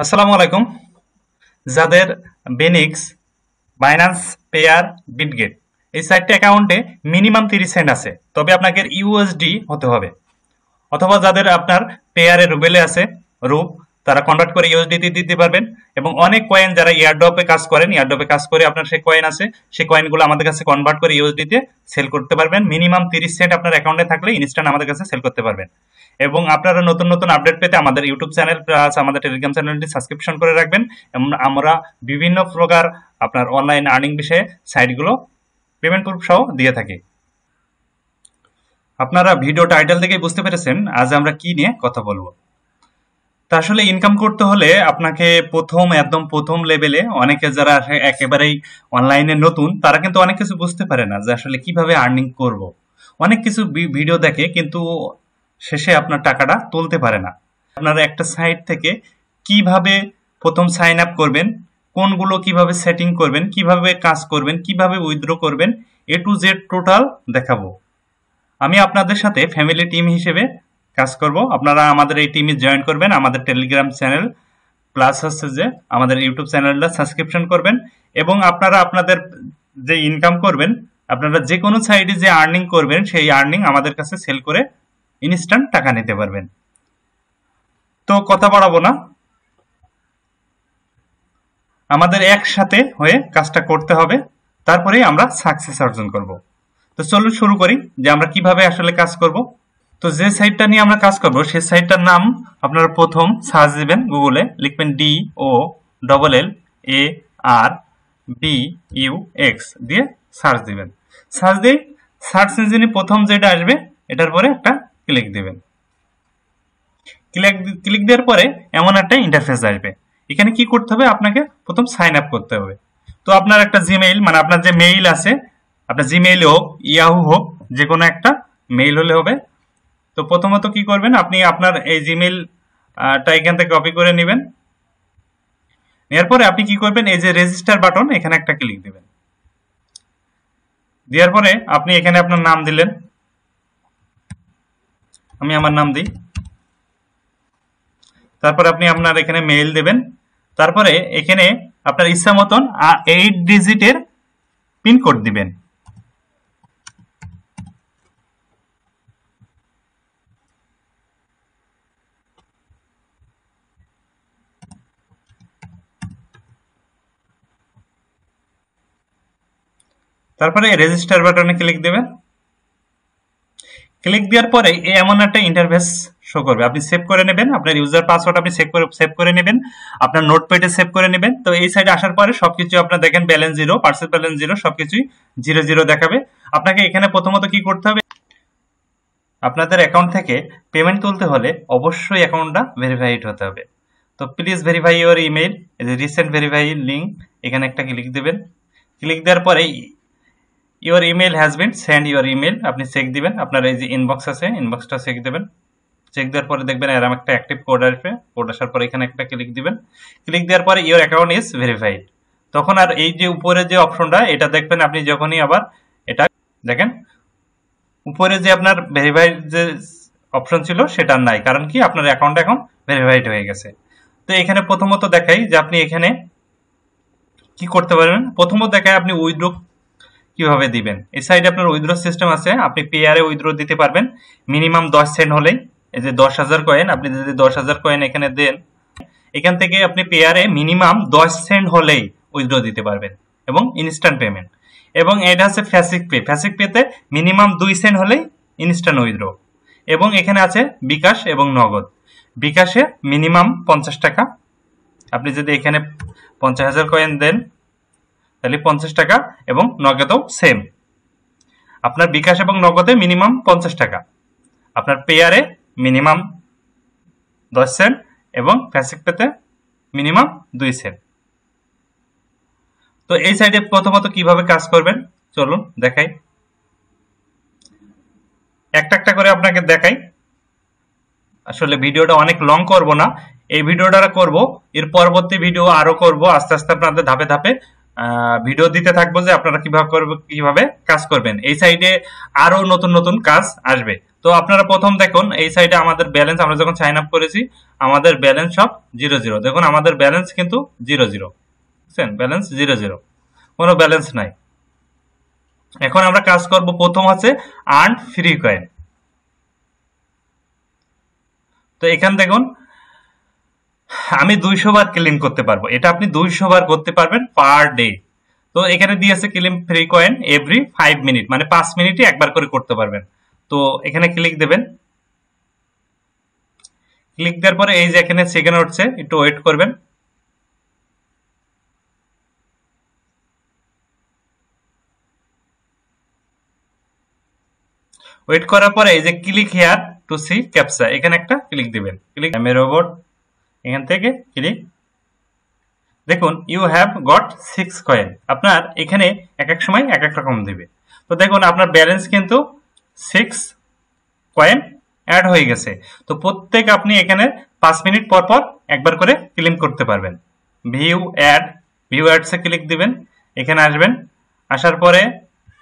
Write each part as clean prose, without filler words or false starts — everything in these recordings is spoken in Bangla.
আসসালামু আলাইকুম। যাদের বেনিক্স, বাইন্যান্স পেয়ার, বিটগেট এই চারটি অ্যাকাউন্টে মিনিমাম 30 সেন্ট আছে, তবে আপনাকে ইউএসডি হতে হবে। অথবা যাদের আপনার পেয়ারে রুবেলে আছে, রুপ, তারা কনভার্ট করে ইউএসডিতে দিতে পারবেন। এবং অনেক কয়েন যারা ইয়ারড্রপে কাজ করেন, ইয়ারড্রপে কাজ করে আপনার সেই কয়েন আছে, সেই কয়েনগুলো আমাদের কাছে কনভার্ট করে ইউএসডিতে সেল করতে পারবেন। মিনিমাম 30 সেন্ট আপনার অ্যাকাউন্টে থাকলে ইনস্ট্যান্ট আমাদের কাছে সেল করতে পারবেন। এবং আপনারা নতুন নতুন আপডেট পেতে আমাদের ইউটিউব চ্যানেল প্লাস আমাদের টেলিগ্রাম চ্যানেলটি সাবস্ক্রিপশন করে রাখবেন। এবং আমরা বিভিন্ন প্রকার আপনার অনলাইন আর্নিং বিষয়ে সাইটগুলো পেমেন্ট প্রুফ সহ দিয়ে থাকি। আপনারা ভিডিও টাইটেল থেকে বুঝতে পেরেছেন আজ আমরা কি নিয়ে কথা বলবো। তা আসলে ইনকাম করতে হলে আপনাকে একদম প্রথম লেভেলে অনেকে যারা একেবারেই অনলাইনে নতুন, তারা কিন্তু অনেক কিছু বুঝতে পারে না যে আসলে কিভাবে আর্নিং করব। অনেক কিছু ভিডিও দেখে কিন্তু শেষে আপনার টাকাটা তুলতে পারে না। আপনারা একটা সাইট থেকে কিভাবে প্রথম সাইন আপ করবেন, কোনগুলো কিভাবে সেটিং করবেন, কিভাবে কাজ করবেন, কিভাবে উইথড্র করবেন, এ টু জেড টোটাল দেখাবো। আমি আপনাদের সাথে ফ্যামিলি টিম হিসেবে কাজ করব। আপনারা আমাদের এই টিমে জয়েন করবেন, আমাদের টেলিগ্রাম চ্যানেল প্লাস হচ্ছে যে আমাদের ইউটিউব চ্যানেলটা সাবস্ক্রিপশন করবেন। এবং আপনারা আপনাদের যে ইনকাম করবেন, আপনারা যে কোনো সাইডে যে আর্নিং করবেন, সেই আর্নিং আমাদের কাছে সেল করে ইনস্ট্যান্ট টাকা নিতে পারবেন। তো কথা বাড়াবো না, আমাদের একসাথে হয়ে কাজটা করতে হবে, তারপরেই আমরা সাকসেস অর্জন করব। তো চলুন শুরু করি যে আমরা কিভাবে আসলে কাজ করব। তো যে সাইটটা নিয়ে আমরা কাজ করব সেই সাইটটার নাম আপনারা প্রথম সার্চ দিবেন, গুগলে লিখবেন DOLLARBUX দিয়ে সার্চ দিবেন। সার্চ দিয়ে সার্চ ইঞ্জিনে প্রথম যেটা আসবে এটার পরে একটা ক্লিক দিবেন। ক্লিক দেওয়ার পরে এমন একটা ইন্টারফেস আসবে। এখানে কি করতে হবে, আপনাকে প্রথম সাইন আপ করতে হবে। তো আপনার একটা জিমেইল, মানে আপনার যে মেইল আছে, আপনার জিমেইল হোক, ইয়াহু হোক, যে কোনো একটা মেইল হলে হবে। তো প্রথমত কি করবেন, আপনি আপনার এই জিমেইলটা এখান থেকে কপি করে নেবেন। নেওয়ার পরে আপনি কি করবেন, এই যে রেজিস্টার বাটন, এখানে একটা ক্লিক দিবেন। দেওয়ার পরে আপনি এখানে আপনার নাম দিলেন, আমি আমার নাম দিই। তারপরে আপনি আপনার এখানে মেইল দেবেন। তারপরে এখানে আপনার ইচ্ছা মতন 8 ডিজিটের পিন কোড দিবেন। তারপরে রেজিস্টার বাটনে ক্লিক দেবেন। ক্লিক দেওয়ার পরে এমন একটা ইন্টারফেস শো করবে, আপনি সেভ করে নেবেন। আপনার ইউজার পাসওয়ার্ড আপনি সেভ করে নেবেন, আপনার নোটপ্যাডে সেভ করে নেবেন। তো এই সাইডে আসার পরে সবকিছু আপনার দেখেন balance zero, parcel balance zero, সবকিছুই জিরো জিরো দেখাবে। আপনাকে এখানে প্রথমত কি করতে হবে, আপনাদের অ্যাকাউন্ট থেকে পেমেন্ট তুলতে হলে অবশ্যই অ্যাকাউন্টটা ভেরিফাইড হতে হবে। তো প্লিজ ভেরিফাই ইউর ইমেল, এই যে রিসেন্ট ভেরিফাই লিঙ্ক, এখানে একটা ক্লিক দেবেন। ক্লিক দেওয়ার পরে your email has been send your email, আপনি চেক দিবেন। আপনার এই যে ইনবক্স আছে, ইনবক্সটা চেক দেবেন। চেক দেওয়ার পরে দেখবেন এরকম একটা অ্যাক্টিভ কোড আসবে। কোড আসার পরে এখানে একটা ক্লিক দিবেন। ক্লিক দেওয়ার পরে ইউর অ্যাকাউন্ট ইজ ভেরিফাইড। তখন আর এই যে উপরে যে অপশনটা, এটা দেখবেন আপনি যখনই আবার এটা দেখেন, উপরে যে আপনার ভেরিফাইড যে অপশন ছিল সেটা নাই, কারণ কি আপনার অ্যাকাউন্ট এখন ভেরিফাইড হয়ে গেছে। তো এখানে প্রথমত দেখাই যে আপনি এখানে কি করতে পারবেন। প্রথমত দেখায় আপনি উইথড্র কিভাবে দিবেন। এই সাইডে আপনার উইথড্র সিস্টেম আছে, আপনি পেয়ারে উইথড্র দিতে পারবেন মিনিমাম 10 সেন্ট হলেই। এই যে 10,000 কয়েন, আপনি যদি 10,000 কয়েন এখানে দেন, এখান থেকে আপনি পেয়ারে মিনিমাম 10 সেন্ট হলেই উইথড্র দিতে পারবেন এবং ইনস্ট্যান্ট পেমেন্ট। এবং এটা হচ্ছে ফ্যাসিক পে, ফ্যাসিক পেতে মিনিমাম 2 সেন্ট হলেই ইনস্ট্যান্ট উইথড্র। এবং এখানে আছে বিকাশ এবং নগদ। বিকাশে মিনিমাম 50 টাকা, আপনি যদি এখানে 50,000 কয়েন দেন তাহলে 50 টাকা, এবং নগদেও সেম। আপনার বিকাশ এবং নগদে মিনিমাম 50 টাকা, আপনার পেয়ারে মিনিমাম 10 সেন্ট এবং ফ্যাসিক পেতে মিনিমাম 2 সেন্ট। তো এই সাইডে প্রথমত কিভাবে কাজ করবেন চলুন দেখাই, একটা একটা করে আপনাকে দেখাই। আসলে ভিডিওটা অনেক লং করব না, এই ভিডিওটা করব, এর পরবর্তী ভিডিও আরো করব, আস্তে আস্তে আপনাদের ধাপে ধাপে ভিডিও দিতে থাকবো যে আপনারা কিভাবে কাজ করবেন। এই সাইডে আরো নতুন নতুন কাজ আসবে। তো আপনারা প্রথম দেখুন এই সাইডে আমাদের ব্যালেন্স, আমরা যখন সাইন আপ করেছি আমাদের ব্যালেন্স সব 0 দেখুন আমাদের ব্যালেন্স কিন্তু 0 বুঝছেন, ব্যালেন্স 0 কোনো ব্যালেন্স নাই। এখন আমরা কাজ করব, প্রথম হচ্ছে আর্ন ফ্রি কয়েন। তো এখানে দেখুন আমি 200 বার ক্লেম করতে পারবো, এটা আপনি 200 বার করতে পারবেন পার ডে। তো এখানে দিয়েছে claim free coin every 5 minute, মানে 5 মিনিটে একবার করে করতে পারবেন। তো এখানে ক্লিক দেবেন, ক্লিক দেওয়ার পরে এই যে এখানে সেকেন্ড উঠছে, একটু ওয়েট করবেন। ওয়েট করার পরে এই যে click here to see captcha, এখানে একটা ক্লিক দিবেন। ক্লিক রোবট, এখান থেকে ক্লিক, দেখুন ইউ হ্যাভ গট 6 কয়েন। আপনার এখানে এক এক সময় এক এক রকম দিবে। তো দেখুন আপনার ব্যালেন্স কিন্তু 6 কয়েন অ্যাড হয়ে গেছে। তো প্রত্যেক আপনি এখানে 5 মিনিট পর পর একবার করে ক্লেম করতে পারবেন। ভিউ অ্যাডসে ক্লিক দিবেন, এখানে আসবেন, আসার পরে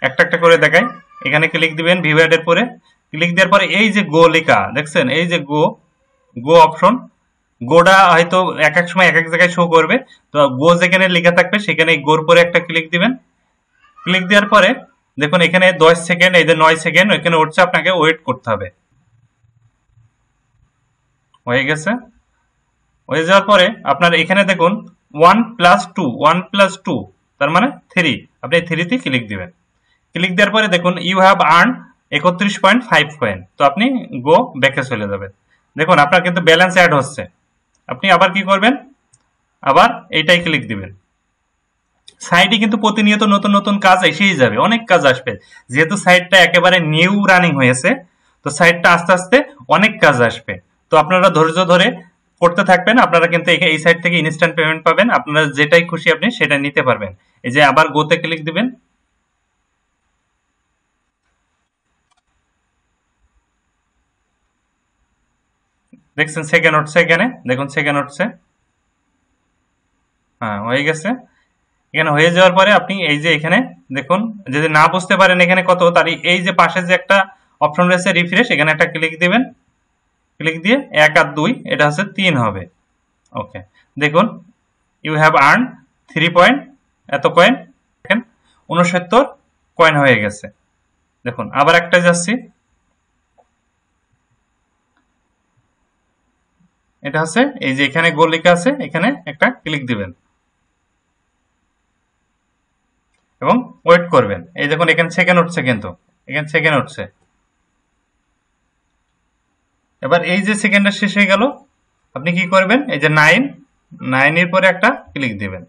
একটা একটা করে দেখাই, এখানে ক্লিক দিবেন ভিউ অ্যাডের পরে। ক্লিক দেওয়ার পরে এই যে গো লেখা দেখছেন, এই যে গো অপশন, গোটা হয়তো এক এক সময় এক এক জায়গায় শো করবে। তো গো যেখানে লেখা থাকবে সেখানে গোর পরে একটা ক্লিক দিবেন। ক্লিক দেওয়ার পরে দেখুন এখানে 10 সেকেন্ড, এই যে 9 সেকেন্ড এখানে উঠছে, আপনাকে ওয়েট করতে হবে। হয়ে গেছে, হয়ে যাওয়ার পরে আপনার এখানে দেখুন 1+2 তার মানে 3, আপনি 3 তে ক্লিক দিবেন। ক্লিক দেওয়ার পরে দেখুন ইউ হ্যাভ আর্ন 31.5 কয়েন। তো আপনি গো ব্যাকে চলে যাবেন। দেখুন আপনার কিন্তু ব্যালেন্স অ্যাড হচ্ছে। আপনি আবার কি করবেন, আবার এইটাই ক্লিক দিবেন। সাইটে কিন্তু প্রতিনিয়ত নতুন নতুন কাজ এসেই যাবে, অনেক কাজ আসবে। যেহেতু সাইটটা একেবারে নিউ রানিং হয়েছে, তো সাইটটা আস্তে আস্তে অনেক কাজ আসবে। তো আপনারা ধৈর্য ধরে করতে থাকবেন, আপনারা কিন্তু এই সাইট থেকে ইনস্ট্যান্ট পেমেন্ট পাবেন। আপনারা যেটাই খুশি আপনি সেটা নিতে পারবেন। এই যে আবার গোতে ক্লিক দিবেন, দেখছেন সেকেন্ড উঠছে, এখানে দেখুন সেকেন্ড উঠছে। হ্যাঁ হয়ে গেছে। এখানে হয়ে যাওয়ার পরে আপনি এই যে এখানে দেখুন, যদি না বুঝতে পারেন এখানে কত, তার এই যে পাশে যে একটা অপশন রয়েছে রিফ্রেশ, এখানে একটা ক্লিক দিবেন। ক্লিক দিয়ে 1 আর 2 এটা হচ্ছে 3 হবে। ওকে, দেখুন ইউ হ্যাভ আর্ন 3 পয়েন্ট এত কয়েন, দেখেন 69 কয়েন হয়ে গেছে। দেখুন আবার একটা যাচ্ছি, এটা হচ্ছে এই যে এখানে গোল লেখা আছে, এখানে একটা ক্লিক দিবেন এবং ওয়েট করবেন। এই দেখুন এখানে সেকেন্ড উঠছে, কিন্তু এখানে সেকেন্ড উঠছে। এবার এই যে সেকেন্ডটা শেষ হয়ে গেল, আপনি কি করবেন, এই যে 9 এর পরে একটা ক্লিক দিবেন,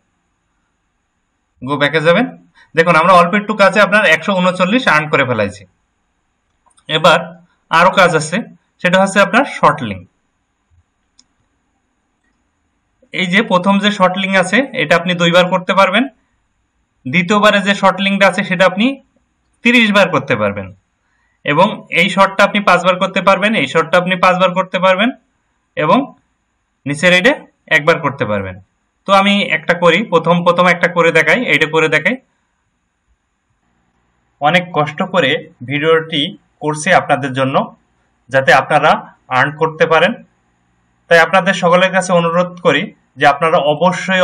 গো ব্যাকে যাবেন। দেখুন আমরা অল্প একটু কাজে আপনার 139 আর্ন করে ফেলাইছি। এবার আরো কাজ আছে, সেটা হচ্ছে আপনার শর্ট লিঙ্ক। এই যে প্রথম যে শর্ট লিঙ্ক আছে এটা আপনি 2 বার করতে পারবেন। দ্বিতীয়বারে যে শর্ট লিঙ্কটা আছে সেটা আপনি 30 বার করতে পারবেন। এবং এই শর্টটা আপনি 5 বার করতে পারবেন, এই শর্টটা আপনি 5 বার করতে পারবেন, এবং নিচের এইটা একবার করতে পারবেন। তো আমি একটা করি, প্রথম একটা করে দেখাই, এইটা করে দেখাই। অনেক কষ্ট করে ভিডিওটি করছি আপনাদের জন্য, যাতে আপনারা আর্ন করতে পারেন। তাই আপনাদের সকলের কাছে অনুরোধ করি যে আপনারা অবশ্যই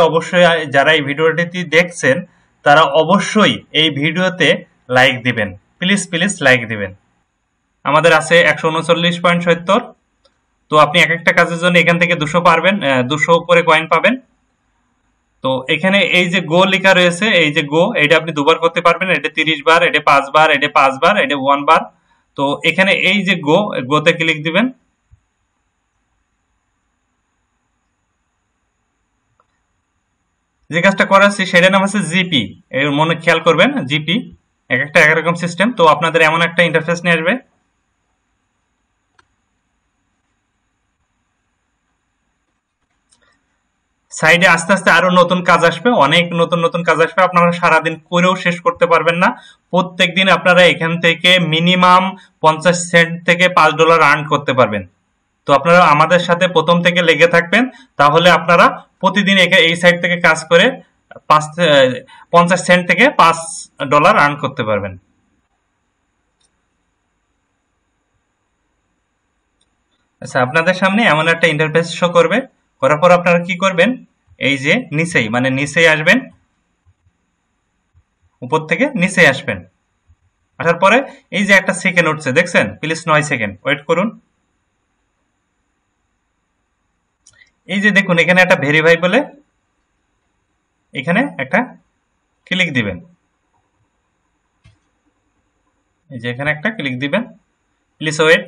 যারা এই ভিডিওটি দেখছেন তারা অবশ্যই এই ভিডিওতে লাইক দিবেন, প্লিজ লাইক দিবেন। আমাদের আছে 139.70। তো আপনি এক একটা কাজের জন্য এখান থেকে 200 পারবেন, 200 করে কয়েন পাবেন। তো এখানে এই যে গো লেখা রয়েছে, এই যে গো, এটা আপনি 2 বার করতে পারবেন, এটা 30 বার, এটা 5 বার, এটা 5 বার, এটা 1 বার। তো এখানে এই যে গোতে ক্লিক দিবেন। যে কাজটা করাচ্ছি সেটার নাম হচ্ছে জিপি, এর মনে খেয়াল করবেন, জিপি এক একটা এক রকম সিস্টেম। তো আপনাদের এমন একটা ইন্টারফেস নিয়ে আসবে, সাইডে আস্তে আস্তে আরো নতুন কাজ আসবে, অনেক নতুন কাজ আসবে। আপনারা সারাদিন করেও শেষ করতে পারবেন না। প্রত্যেক দিন আপনারা এখান থেকে মিনিমাম 50 সেন্ট থেকে $5 আর্ন করতে পারবেন। তো আপনারা আমাদের সাথে প্রথম থেকে লেগে থাকবেন, তাহলে আপনারা প্রতিদিন এই সাইট থেকে কাজ করে 50 সেন্ট থেকে $5 আর্ন করতে পারবেন। আচ্ছা, আপনাদের সামনে এমন একটা ইন্টারফেস শো করবে, করার পর আপনারা কি করবেন, এই যে নিচেই আসবেন, উপর থেকে নিচে আসবেন, আসার পরে এই যে একটা সেকেন্ড উঠছে দেখছেন, প্লিজ 9 সেকেন্ড ওয়েট করুন। এই যে দেখুন এখানে একটা ভেরিফাই বলে, এখানে একটা ক্লিক দিবেন, এই যে এখানে একটা ক্লিক দিবেন, প্লিজ ওয়েট।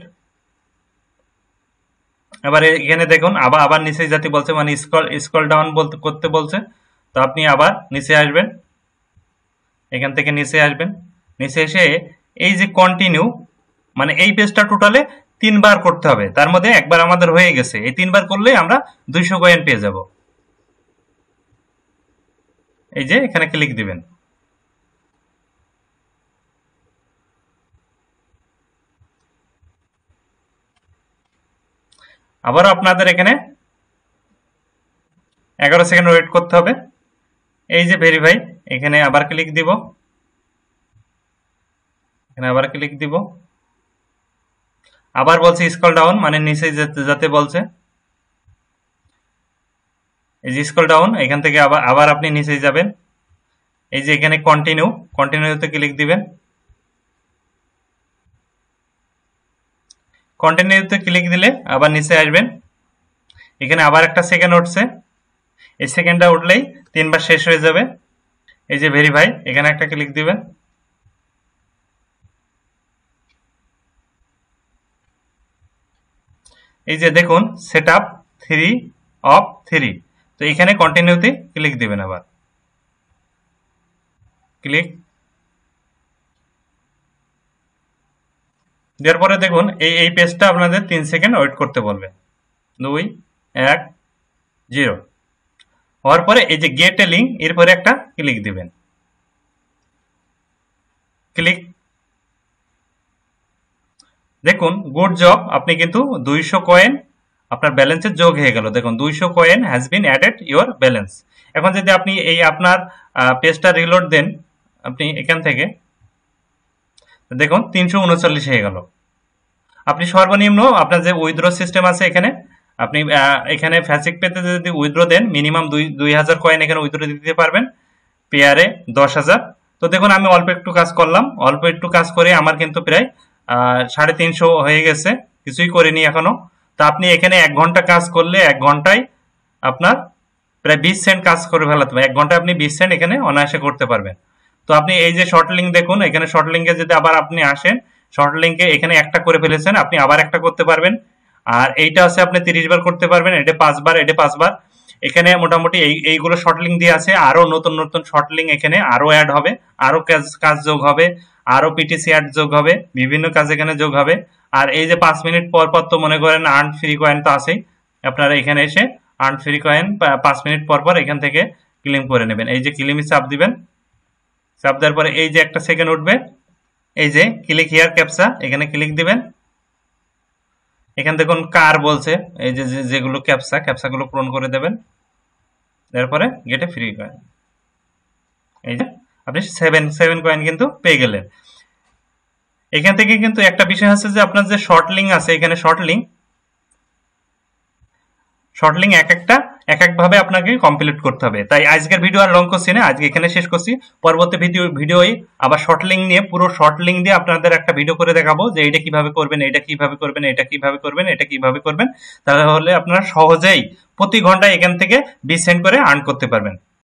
আবার এখানে দেখুন আবার নিচে যেতে বলছে, মানে স্ক্রল ডাউন করতে বলছে, তো আপনি আবার নিচে আসবেন, এখান থেকে নিচে আসবেন, নিচে এসে এই যে কন্টিনিউ, মানে এই পেজটা টোটালে 3 বার করতে হবে, তার মধ্যে একবার আমাদের হয়ে গেছে, এই 3 বার করলেই আমরা 200 কয়েন পেয়ে যাব। এই যে এখানে ক্লিক দিবেন, আবারও আপনাদের এখানে 11 সেকেন্ড ওয়েট করতে হবে। এই যে ভেরিফাই, এখানে আবার ক্লিক দিব, এখানে আবার ক্লিক দিব, আবার বলছে স্ক্রল ডাউন, মানে নিচে যেতে বলছে, এই যে স্ক্রল ডাউন, এখান থেকে আবার আপনি নিচে যাবেন, এই যে এখানে কন্টিনিউতে ক্লিক দিবেন, কন্টিনিউতে ক্লিক দিলে আবার নিচে আসবেন, এখানে আবার একটা সেকেন্ড উঠছে, এই সেকেন্ডটা উঠলেই 3 বার শেষ হয়ে যাবে। এই যে ভেরিফাই, এখানে একটা ক্লিক দিবেন, এই যে দেখুন সেটআপ 3 অফ 3, তো এখানে কন্টিনিউতে ক্লিক দিবেন, আবার ক্লিক দেওয়ার পরে দেখুন এই পেজটা আপনাদের 3 সেকেন্ড ওয়েট করতে বলবে, 2 1 0 হওয়ার পরে এই যে গেট এ লিঙ্ক, এরপরে একটা ক্লিক দিবেন, ক্লিক, দেখুন গুড জব, আপনি কিন্তু 200 কয়েন আপনার ব্যালেন্সে যোগ হয়ে গেল, দেখুন 200 coin has been added your balance. এখন যদি আপনি এই আপনার পেজটা রিলোড দেন, আপনি এখান থেকে দেখুন 339 হয়ে গেল। আপনি সর্বনিম্ন আপনার যে উইথড্র সিস্টেম আছে এখানে, আপনি এখানে ফ্যাসিক পেতে যদি উইথড্র দেন, মিনিমাম 2000 কয়েন এখানে উইথড্র দিতে পারবেন, পেয়ারে 10,000। তো দেখুন আমি অল্প একটু কাজ করলাম, অল্প একটু কাজ করে আমার কিন্তু প্রায় 350 হয়ে গেছে, কিছুই করিনি এখনো। তো আপনি এখানে 1 ঘন্টা কাজ করলে 1 ঘন্টায় আপনার প্রায় 20 সেন্ট কাজ করে ফেলাতে হবে, 1 ঘন্টায় আপনি 20 সেন্ট এখানে অনায়াসে করতে পারবেন। তো আপনি এই যে শর্ট লিঙ্ক দেখুন, এখানে শর্ট লিঙ্কে যদি আবার আপনি আসেন, শর্ট লিঙ্কে এখানে একটা করে ফেলেছেন, আপনি আবার একটা করতে পারবেন, আর এইটা আছে আপনি 30 বার করতে পারবেন, এটা 5 বার, এটা 5 বার। এখানে মোটামুটি এইগুলো শর্ট লিঙ্ক দিয়ে আছে, আরো নতুন নতুন শর্ট লিঙ্ক এখানে আরো অ্যাড হবে, আরো কাজ যোগ হবে, আরো পিটিসি অ্যাড যোগ হবে, বিভিন্ন কাজ এখানে যোগ হবে। আর এই যে 5 মিনিট পর পর তো মনে করেন আর্ন ফ্রি কয়েন তো আছেই, আপনারা এখানে এসে আর্ন ফ্রি কয়েন 5 মিনিট পর পর এখান থেকে ক্লেম করে নেবেন। এই যে ক্লেমে চাপ দিবেন, চাপ দেওয়ার পরে এই যে একটা সেকেন্ড উঠবে, এই যে ক্লিক হিয়ার ক্যাপচা, এখানে ক্লিক দিবেন, এখানে দেখুন কার বলছে, এই যে যেগুলো ক্যাপচাগুলো পূরণ করে দেবেন, তারপরে গেটে ফ্রি কয়েন, এই যে আপনি 7 কয়েন কিন্তু পেয়ে গেলেন। এখান থেকে কিন্তু একটা বিষয় আছে যে আপনার যে শর্ট লিঙ্ক আছে, এখানে শর্ট লিঙ্ক এক একভাবে আপনাকে কমপ্লিট করতে হবে। তাই আজকের ভিডিও আর লং করছি না, আজকে এখানে শেষ করছি। পরবর্তী ভিডিওই আবার শর্ট লিঙ্ক নিয়ে, পুরো শর্ট লিঙ্ক দিয়ে আপনাদের একটা ভিডিও করে দেখাবো যে এটা কিভাবে করবেন, এটা কিভাবে করবেন, এটা কিভাবে করবেন, এটা কিভাবে করবেন, তাহলে আপনারা সহজেই প্রতি ঘন্টায় এখান থেকে 20 সেন্ট করে আর্ন করতে পারবেন।